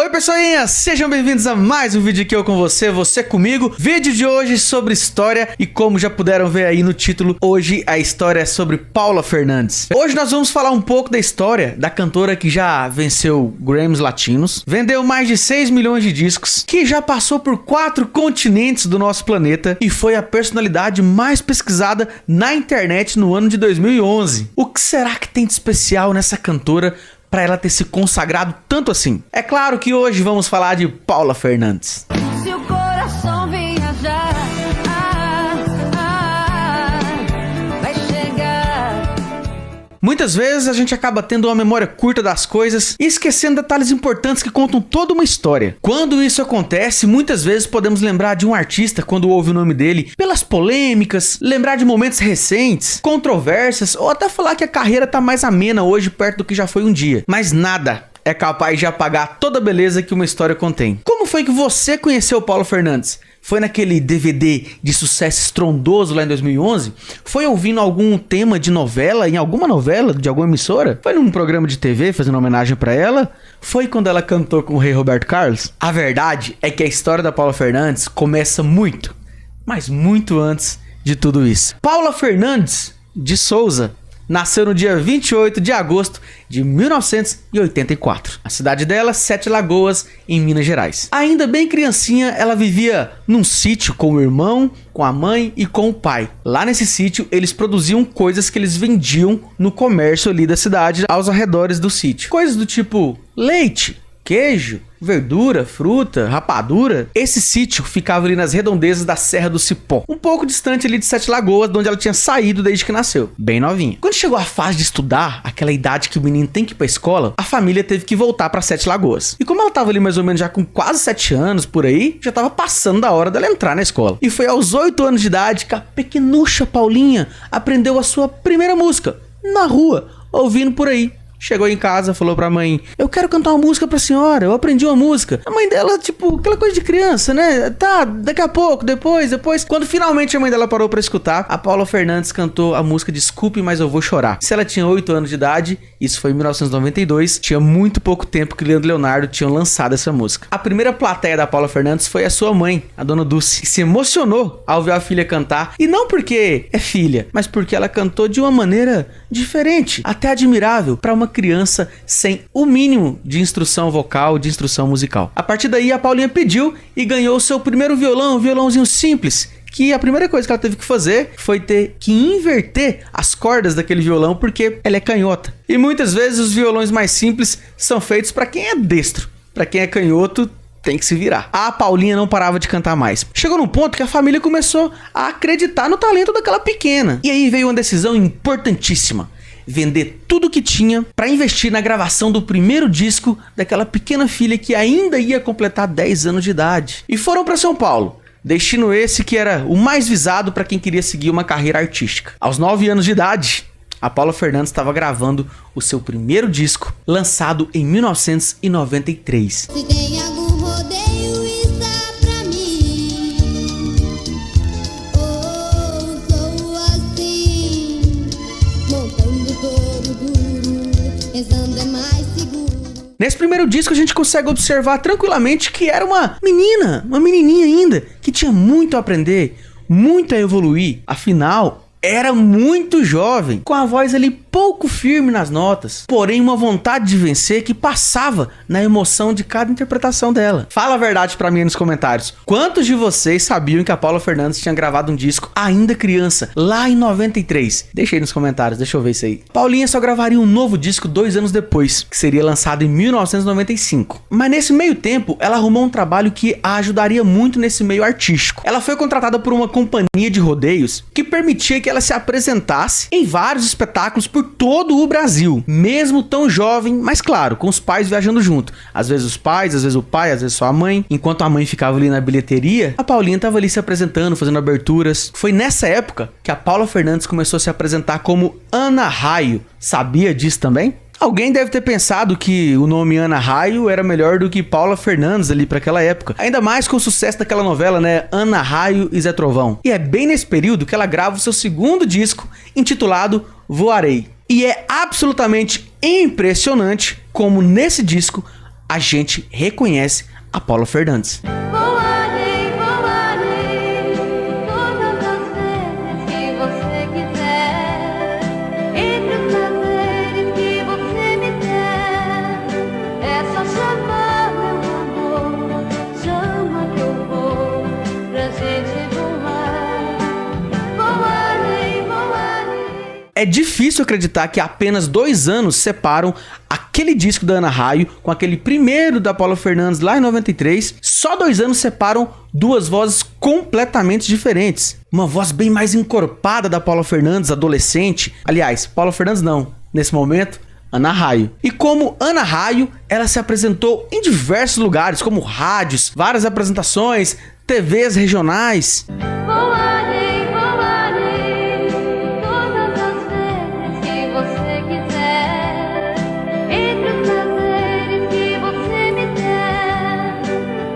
Oi pessoinhas, sejam bem-vindos a mais um vídeo aqui eu com você comigo. Vídeo de hoje sobre história e como já puderam ver aí no título, hoje a história é sobre Paula Fernandes. Hoje nós vamos falar um pouco da história da cantora que já venceu Grammys latinos, vendeu mais de 6 milhões de discos, que já passou por 4 continentes do nosso planeta e foi a personalidade mais pesquisada na internet no ano de 2011. O que será que tem de especial nessa cantora para ela ter se consagrado tanto assim? É claro que hoje vamos falar de Paula Fernandes. Se o coração viajar, vai chegar. Muitas vezes a gente acaba tendo uma memória curta das coisas e esquecendo detalhes importantes que contam toda uma história. Quando isso acontece, muitas vezes podemos lembrar de um artista quando ouve o nome dele pelas polêmicas, lembrar de momentos recentes, controvérsias ou até falar que a carreira tá mais amena hoje perto do que já foi um dia. Mas nada é capaz de apagar toda a beleza que uma história contém. Como foi que você conheceu Paula Fernandes? Foi naquele DVD de sucesso estrondoso lá em 2011? Foi ouvindo algum tema de novela, em alguma novela de alguma emissora? Foi num programa de TV fazendo homenagem pra ela? Foi quando ela cantou com o rei Roberto Carlos? A verdade é que a história da Paula Fernandes começa muito, mas muito antes de tudo isso. Paula Fernandes de Souza nasceu no dia 28 de agosto de 1984. A cidade dela, Sete Lagoas, em Minas Gerais. Ainda bem criancinha, ela vivia num sítio com o irmão, com a mãe e com o pai. Lá nesse sítio, eles produziam coisas que eles vendiam no comércio ali da cidade, aos arredores do sítio. Coisas do tipo leite, queijo, verdura, fruta, rapadura. Esse sítio ficava ali nas redondezas da Serra do Cipó, um pouco distante ali de Sete Lagoas, de onde ela tinha saído desde que nasceu, bem novinha. Quando chegou a fase de estudar, aquela idade que o menino tem que ir pra escola, a família teve que voltar pra Sete Lagoas. E como ela tava ali mais ou menos já com quase 7 anos, por aí, já tava passando da hora dela entrar na escola. E foi aos 8 anos de idade que a pequenucha Paulinha aprendeu a sua primeira música, na rua, ouvindo por aí. Chegou em casa, falou pra mãe: eu quero cantar uma música pra senhora, eu aprendi uma música. A mãe dela, tipo, aquela coisa de criança, né? Tá, daqui a pouco, depois. Quando finalmente a mãe dela parou pra escutar, a Paula Fernandes cantou a música Desculpe, Mas Eu Vou Chorar. Se ela tinha 8 anos de idade, isso foi em 1992, tinha muito pouco tempo que Leandro e Leonardo tinham lançado essa música. A primeira plateia da Paula Fernandes foi a sua mãe, a dona Dulce, que se emocionou ao ver a filha cantar, e não porque é filha, mas porque ela cantou de uma maneira diferente, até admirável, pra uma criança sem o mínimo de instrução vocal, de instrução musical. A partir daí, a Paulinha pediu e ganhou o seu primeiro violão, um violãozinho simples, que a primeira coisa que ela teve que fazer foi ter que inverter as cordas daquele violão, porque ela é canhota. E muitas vezes os violões mais simples são feitos para quem é destro. Para quem é canhoto, tem que se virar. A Paulinha não parava de cantar mais. Chegou num ponto que a família começou a acreditar no talento daquela pequena. E aí veio uma decisão importantíssima: vender tudo que tinha para investir na gravação do primeiro disco daquela pequena filha que ainda ia completar 10 anos de idade. E foram para São Paulo. Destino esse que era o mais visado para quem queria seguir uma carreira artística. Aos 9 anos de idade, a Paula Fernandes estava gravando o seu primeiro disco, lançado em 1993. Se tem algum rodeio, está pra mim. Oh, sou assim, montando todo duro, pensando é mais seguro. Nesse primeiro disco a gente consegue observar tranquilamente que era uma menininha ainda, que tinha muito a aprender, muito a evoluir. Afinal, era muito jovem, com a voz ali pouco firme nas notas, porém uma vontade de vencer que passava na emoção de cada interpretação dela. Fala a verdade pra mim nos comentários. Quantos de vocês sabiam que a Paula Fernandes tinha gravado um disco ainda criança, lá em 93? Deixa aí nos comentários, deixa eu ver isso aí. Paulinha só gravaria um novo disco 2 anos depois, que seria lançado em 1995. Mas nesse meio tempo, ela arrumou um trabalho que a ajudaria muito nesse meio artístico. Ela foi contratada por uma companhia de rodeios que permitia que ela se apresentasse em vários espetáculos por todo o Brasil, mesmo tão jovem, mas claro, com os pais viajando junto. Às vezes os pais, às vezes o pai, às vezes só a mãe. Enquanto a mãe ficava ali na bilheteria, a Paulinha tava ali se apresentando, fazendo aberturas. Foi nessa época que a Paula Fernandes começou a se apresentar como Ana Raio. Sabia disso também? Alguém deve ter pensado que o nome Ana Raio era melhor do que Paula Fernandes ali para aquela época. Ainda mais com o sucesso daquela novela, né? Ana Raio e Zé Trovão. E é bem nesse período que ela grava o seu segundo disco, intitulado Voarei. E é absolutamente impressionante como nesse disco a gente reconhece a Paula Fernandes. Voarei, voarei, todas as vezes que você quiser, entre os prazeres que você me der. É só chamar, meu amor, chama que eu vou pra gente voar. Voarei, voarei. É difícil acreditar que apenas 2 anos separam aquele disco da Ana Raio com aquele primeiro da Paula Fernandes lá em 93. Só 2 anos separam duas vozes completamente diferentes. Uma voz bem mais encorpada da Paula Fernandes, adolescente. Aliás, Paula Fernandes não, nesse momento, Ana Raio. E como Ana Raio, ela se apresentou em diversos lugares, como rádios, várias apresentações, TVs regionais. Voarei, voarei, todas as vezes que você quiser, entre os prazeres que você me der.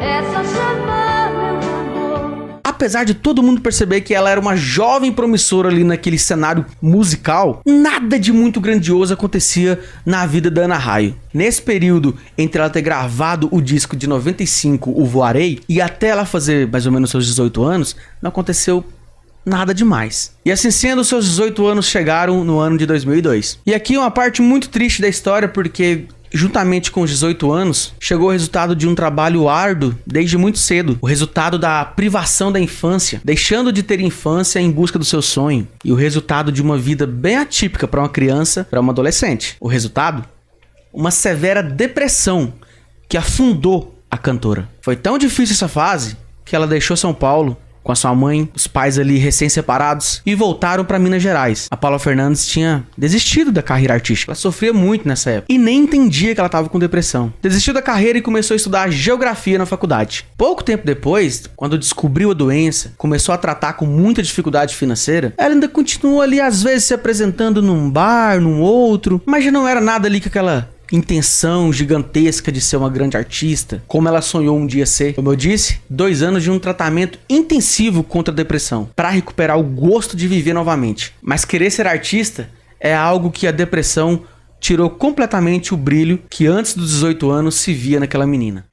É só chamar, meu amor. Apesar de todo mundo perceber que ela era uma jovem promissora ali naquele cenário musical, nada de muito grandioso acontecia na vida da Ana Raio. Nesse período, entre ela ter gravado o disco de 95, o Voarei, e até ela fazer mais ou menos seus 18 anos, não aconteceu nada demais. E assim sendo, seus 18 anos chegaram no ano de 2002. E aqui uma parte muito triste da história, porque juntamente com os 18 anos, chegou o resultado de um trabalho árduo desde muito cedo. O resultado da privação da infância, deixando de ter infância em busca do seu sonho. E o resultado de uma vida bem atípica para uma criança, para uma adolescente. O resultado? Uma severa depressão que afundou a cantora. Foi tão difícil essa fase que ela deixou São Paulo com a sua mãe, os pais ali recém-separados, e voltaram para Minas Gerais. A Paula Fernandes tinha desistido da carreira artística. Ela sofria muito nessa época e nem entendia que ela estava com depressão. Desistiu da carreira e começou a estudar geografia na faculdade. Pouco tempo depois, quando descobriu a doença, começou a tratar com muita dificuldade financeira, ela ainda continuou ali às vezes se apresentando num bar, num outro, mas já não era nada ali com aquela intenção gigantesca de ser uma grande artista, como ela sonhou um dia ser. Como eu disse, 2 anos de um tratamento intensivo contra a depressão, para recuperar o gosto de viver novamente. Mas querer ser artista é algo que a depressão tirou completamente o brilho que antes dos 18 anos se via naquela menina.